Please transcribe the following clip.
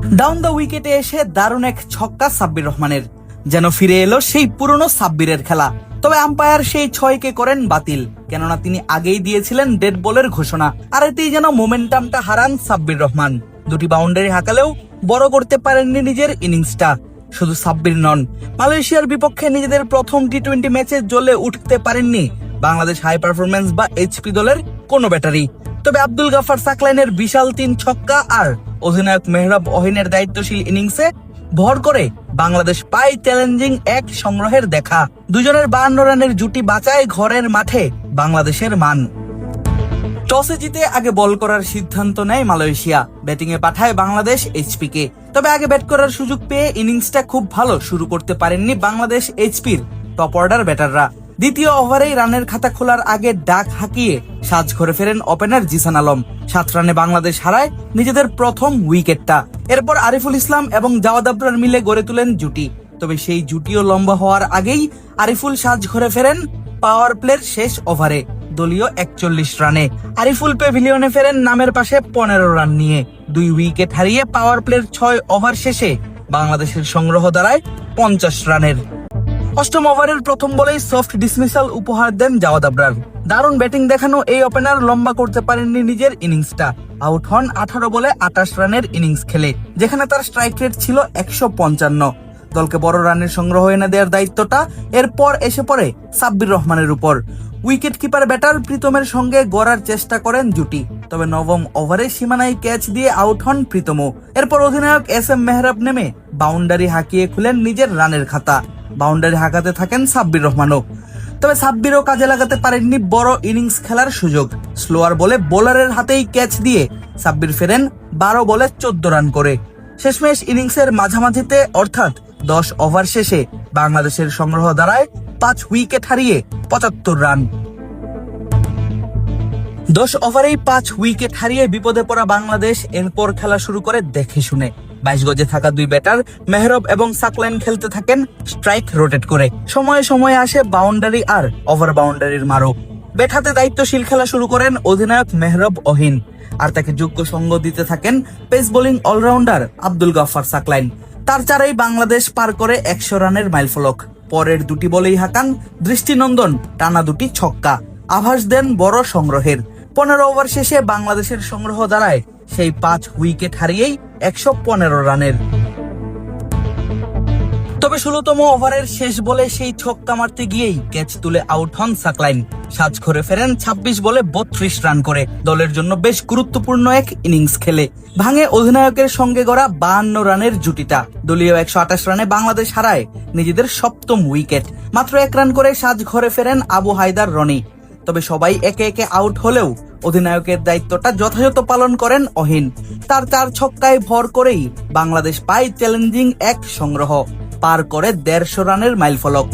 Down the উইকেটে এসে দারুণ এক ছক্কা সাব্বির রহমানের, যেন ফিরে এলো সেই পুরনো সাব্বিরের খেলা। তবে আম্পায়ার সেই 6কে করেন বাতিল, কেননা তিনি আগেই দিয়েছিলেন ডেড বলের ঘোষণা। আর এতেই যেন মোমেন্টামটা হারান সাব্বির রহমান। দুটি বাউন্ডারি হাঁকালেও বড় করতে পারেননি নিজের ইনিংসটা। শুধু সাব্বির নন, মালয়েশিয়ার বিপক্ষে নিজেদের প্রথম টি-20 ম্যাচে জ্বলে উঠতে পারেননি বাংলাদেশ হাই পারফরমেন্স বা এইচপি দলের কোনো ব্যাটারি। তবে আব্দুল গাফার সাকলাইনের বিশাল 3 ছক্কা আর অধিনায়ক মেহরাব ওহিনের দায়িত্বশীল ইনিংসে ভর করে বাংলাদেশ পায় চ্যালেঞ্জিং এক সংগ্রহের দেখা। দুজনের 52 রানের জুটি বাঁচায় ঘরের মাঠে বাংলাদেশের মান। টসে জিতে আগে বল করার সিদ্ধান্ত নেয় মালয়েশিয়া, ব্যাটিং এ পাঠায় বাংলাদেশ এইচপি কে। তবে আগে ব্যাট করার সুযোগ পেয়ে ইনিংসটা খুব ভালো শুরু করতে পারেননি বাংলাদেশ এইচপির টপ অর্ডার ব্যাটাররা। দ্বিতীয় ওভারেই রানের খাতা খোলার আগে ডাক হাঁকিয়ে সাজ ঘরে ফেরেন ওপেনার জিসান আলম। 7 রানে বাংলাদেশ হারায় নিজেদের প্রথম উইকেটটা। এরপর আরিফুল ইসলাম এবং জাওয়াদ আবরার মিলে গড়ে তুলেন জুটি। তবে সেই জুটিও লম্বা হওয়ার আগেই আরিফুল সাজ ঘরে ফেরেন পাওয়ার প্লের শেষ ওভারে দলীয় 41 রানে। আরিফুল প্যাভিলিয়নে ফেরেন নামের পাশে 15 রান নিয়ে। 2 উইকেট হারিয়ে পাওয়ার প্লের 6 ওভার শেষে বাংলাদেশের সংগ্রহ দাঁড়ায় 50 রানের। 8ম ওভারের প্রথম বলেই সফট ডিসমিসাল উপহার দেন জাওয়াদ আবরার। দারুণ ব্যাটিং দেখানো এই ওপেনার লম্বা করতে পারেননি নিজের ইনিংসটা। আউট হন 18 বলে 28 রানের ইনিংস খেলে, যেখানে তার স্ট্রাইক রেট ছিল 155। দলকে বড় রানের সংগ্রহ এনে দেওয়ার দায়িত্বটা এরপর এসে পড়ে সাব্বির রহমানের উপর। উইকেট কিপার ব্যাটার প্রীতমের সঙ্গে গড়ার চেষ্টা করেন জুটি। তবে 9ম ওভারে সীমানায় ক্যাচ দিয়ে আউট হন প্রীতমও। এরপর অধিনায়ক এস.এম. মেহরাব নেমে বাউন্ডারি হাঁকিয়ে খুলেন নিজের রানের খাতা। বাউন্ডারি হাঁকাতে থাকেন সাব্বির রহমানও। তবে সাব্বিরও কাজে লাগাতে পারেননি বড় ইনিংস খেলার সুযোগ। স্লোয়ার বলে বোলারের হাতেই ক্যাচ দিয়ে সাব্বির ফেরেন 12 বলে 14 রান করে। শেষমেশ ইনিংসের মাঝামাঝিতে অর্থাৎ 10 ওভার শেষে বাংলাদেশের সংগ্রহ দাঁড়ায় 5 উইকেট হারিয়ে 75 রান। 10 ওভারেই 5 উইকেট হারিয়ে বিপদে পড়া বাংলাদেশ এরপর খেলা শুরু করে দেখে শুনে। 22 গজে থাকা 2 ব্যাটার মেহরাব এবং সাকলাইন খেলতে থাকেন স্ট্রাইক রোটেট করে। সময়ে সময়ে আসে বাউন্ডারি আর ওভার বাউন্ডারির মারও। ব্যাট হাতে দায়িত্বশীল খেলা শুরু করেন অধিনায়ক মেহরাব ওহিন, আর তাকে যোগ্য সঙ্গ দিতে থাকেন pace bowling allrounder Abdul Gaffar Saqlain. তার চারেই বাংলাদেশ পার করে 100 রানের মাইলফলক। পরের 2টি বলেই হাঁকান দৃষ্টিনন্দন টানা 2টি ছক্কা, আভাস দেন বড় সংগ্রহের। 15 ওভার শেষে বাংলাদেশের সংগ্রহ দাঁড়ায় সেই 5 উইকেট হারিয়েই 115 রানের। তবে 16তম ওভারের শেষ বলে সেই ছক্কা মারতে গিয়েই ক্যাচ তুলে আউট হন সাকলাইন। সাজ ঘরে ফেরেন 26 বলে 32 রান করে। দলের জন্য বেশ গুরুত্বপূর্ণ এক ইনিংস খেলে ভাঙে অধিনায়কের সঙ্গে গড়া 52 রানের জুটিটা। দলীয় 128 রানে বাংলাদেশ হারায় নিজেদের 7ম উইকেট। মাত্র 1 রান করে সাজ ঘরে ফেরেন আবু হায়দার রনি। তবে সবাই একে একে আউট হলেও অধিনায়কের দায়িত্বটা যথাযথ পালন করেন ওহিন। তার 4 ছক্কায় ভর করেই বাংলাদেশ পায় চ্যালেঞ্জিং এক সংগ্রহ, পার করে 150 রানের মাইলফলক।